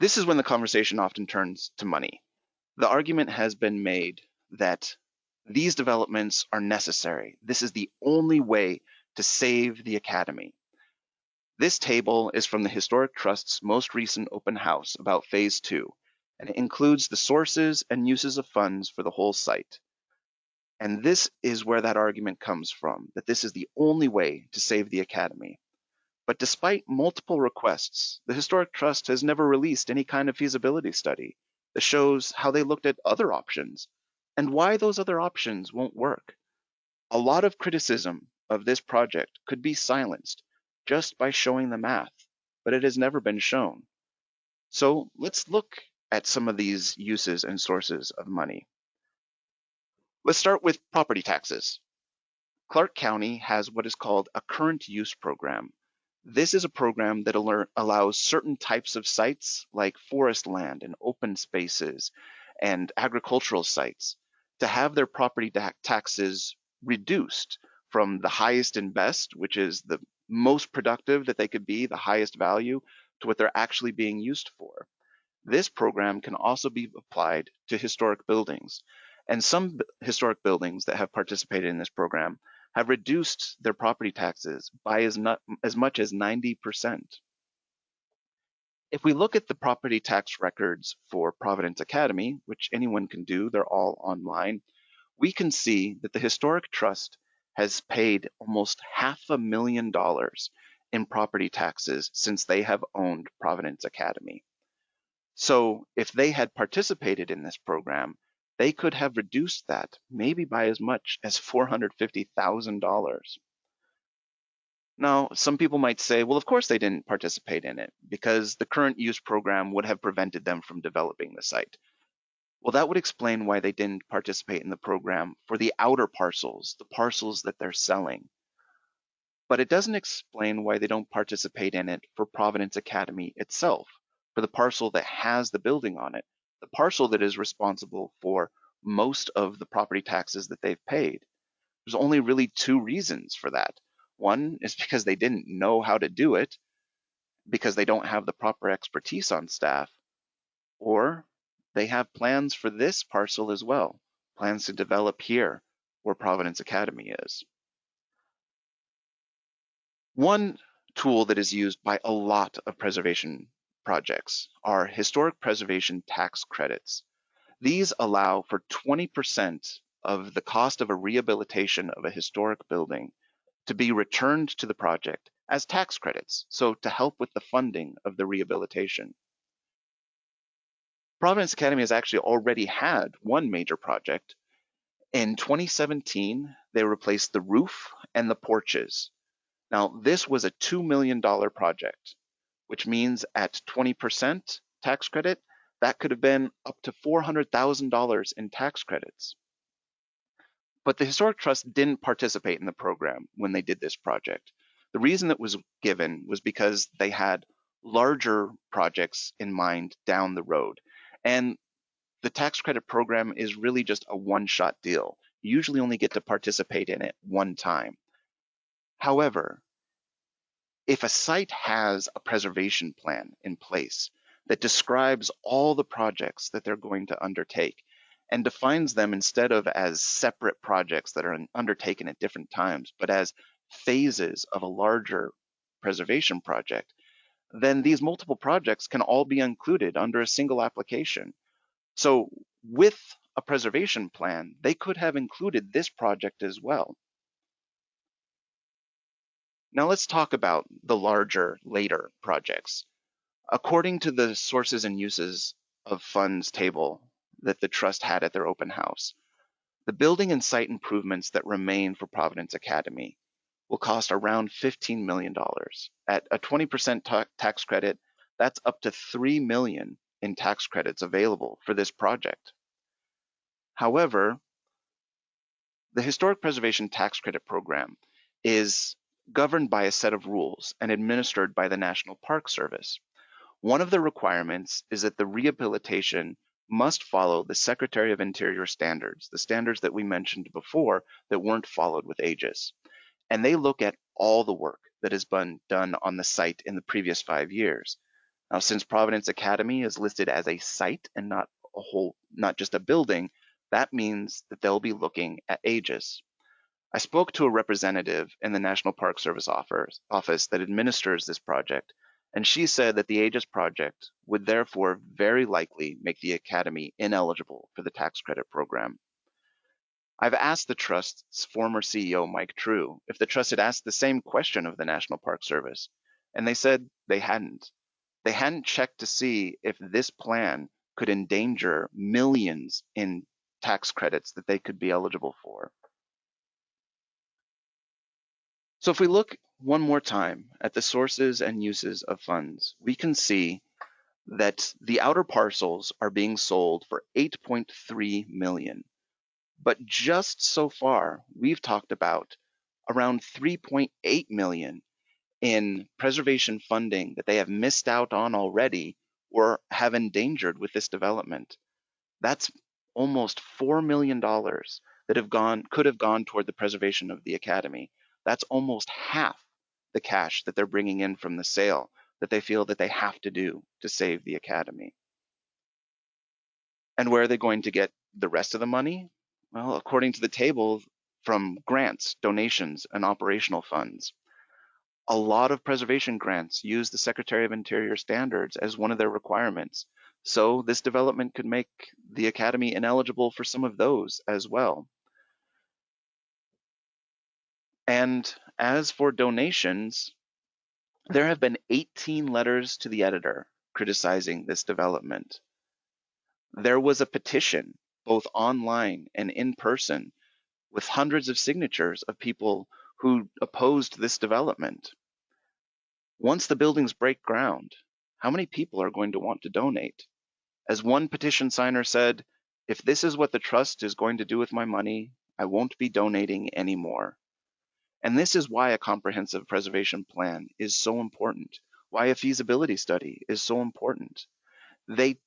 This is when the conversation often turns to money. The argument has been made that these developments are necessary. This is the only way to save the academy. This table is from the Historic Trust's most recent open house about Phase 2, and it includes the sources and uses of funds for the whole site. And this is where that argument comes from, that this is the only way to save the academy. But despite multiple requests, the Historic Trust has never released any kind of feasibility study that shows how they looked at other options and why those other options won't work. A lot of criticism of this project could be silenced just by showing the math, but it has never been shown. So let's look at some of these uses and sources of money. Let's start with property taxes. Clark County has what is called a current use program. This is a program that allows certain types of sites like forest land and open spaces and agricultural sites to have their property taxes reduced from the highest and best, which is the most productive that they could be, the highest value, to what they're actually being used for. This program can also be applied to historic buildings. And some historic buildings that have participated in this program have reduced their property taxes by as much as 90%. If we look at the property tax records for Providence Academy, which anyone can do, they're all online, we can see that the Historic Trust has paid almost $500,000 in property taxes since they have owned Providence Academy. So if they had participated in this program, they could have reduced that maybe by as much as $450,000. Now, some people might say, well, of course they didn't participate in it because the current use program would have prevented them from developing the site. Well, that would explain why they didn't participate in the program for the outer parcels, the parcels that they're selling. But it doesn't explain why they don't participate in it for Providence Academy itself, for the parcel that has the building on it, the parcel that is responsible for most of the property taxes that they've paid. There's only really two reasons for that. One is because they didn't know how to do it, because they don't have the proper expertise on staff, or they have plans for this parcel as well, plans to develop here where Providence Academy is. One tool that is used by a lot of preservation projects are historic preservation tax credits. These allow for 20% of the cost of a rehabilitation of a historic building to be returned to the project as tax credits, so to help with the funding of the rehabilitation. Providence Academy has actually already had one major project. In 2017, they replaced the roof and the porches. Now, this was a $2 million project, which means at 20% tax credit, that could have been up to $400,000 in tax credits. But the Historic Trust didn't participate in the program when they did this project. The reason that was given was because they had larger projects in mind down the road. And the tax credit program is really just a one-shot deal. You usually only get to participate in it one time. However, if a site has a preservation plan in place that describes all the projects that they're going to undertake and defines them instead of as separate projects that are undertaken at different times, but as phases of a larger preservation project, then these multiple projects can all be included under a single application. So with a preservation plan, they could have included this project as well. Now let's talk about the larger, later projects. According to the sources and uses of funds table that the Trust had at their open house, the building and site improvements that remain for Providence Academy will cost around $15 million. At a 20% tax credit, that's up to $3 million in tax credits available for this project. However, the Historic Preservation Tax Credit Program is governed by a set of rules and administered by the National Park Service. One of the requirements is that the rehabilitation must follow the Secretary of Interior standards, the standards that we mentioned before that weren't followed with Aegis. And they look at all the work that has been done on the site in the previous 5 years. Now, since Providence Academy is listed as a site and not just a building, that means that they'll be looking at Aegis. I spoke to a representative in the National Park Service office that administers this project, and she said that the Aegis project would therefore very likely make the Academy ineligible for the tax credit program. I've asked the Trust's former CEO, Mike True, if the Trust had asked the same question of the National Park Service, and they said they hadn't. They hadn't checked to see if this plan could endanger millions in tax credits that they could be eligible for. So if we look one more time at the sources and uses of funds, we can see that the outer parcels are being sold for 8.3 million. But just so far, we've talked about around 3.8 million in preservation funding that they have missed out on already or have endangered with this development. That's almost $4 million that could have gone toward the preservation of the Academy. That's almost half the cash that they're bringing in from the sale that they feel that they have to do to save the Academy. And where are they going to get the rest of the money? Well, according to the table, from grants, donations, and operational funds. A lot of preservation grants use the Secretary of Interior standards as one of their requirements. So this development could make the Academy ineligible for some of those as well. And as for donations, there have been 18 letters to the editor criticizing this development. There was a petition, both online and in person, with hundreds of signatures of people who opposed this development. Once the buildings break ground, how many people are going to want to donate? As one petition signer said, if this is what the trust is going to do with my money, I won't be donating anymore. And this is why a comprehensive preservation plan is so important, why a feasibility study is so important. They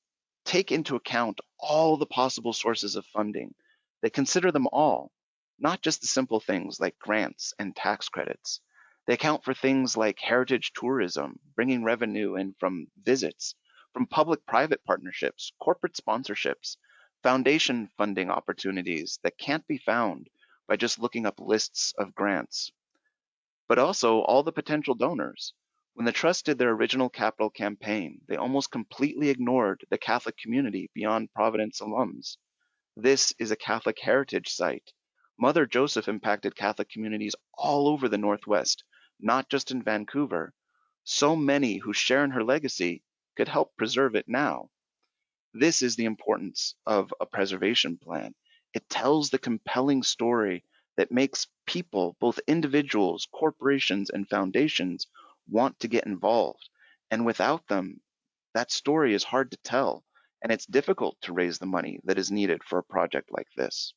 take into account all the possible sources of funding. They consider them all, not just the simple things like grants and tax credits. They account for things like heritage tourism, bringing revenue in from visits, from public-private partnerships, corporate sponsorships, foundation funding opportunities that can't be found by just looking up lists of grants, but also all the potential donors. When the Trust did their original capital campaign, they almost completely ignored the Catholic community beyond Providence alums. This is a Catholic heritage site. Mother Joseph impacted Catholic communities all over the Northwest, not just in Vancouver. So many who share in her legacy could help preserve it now. This is the importance of a preservation plan. It tells the compelling story that makes people, both individuals, corporations, and foundations, want to get involved. And without them, that story is hard to tell, and it's difficult to raise the money that is needed for a project like this.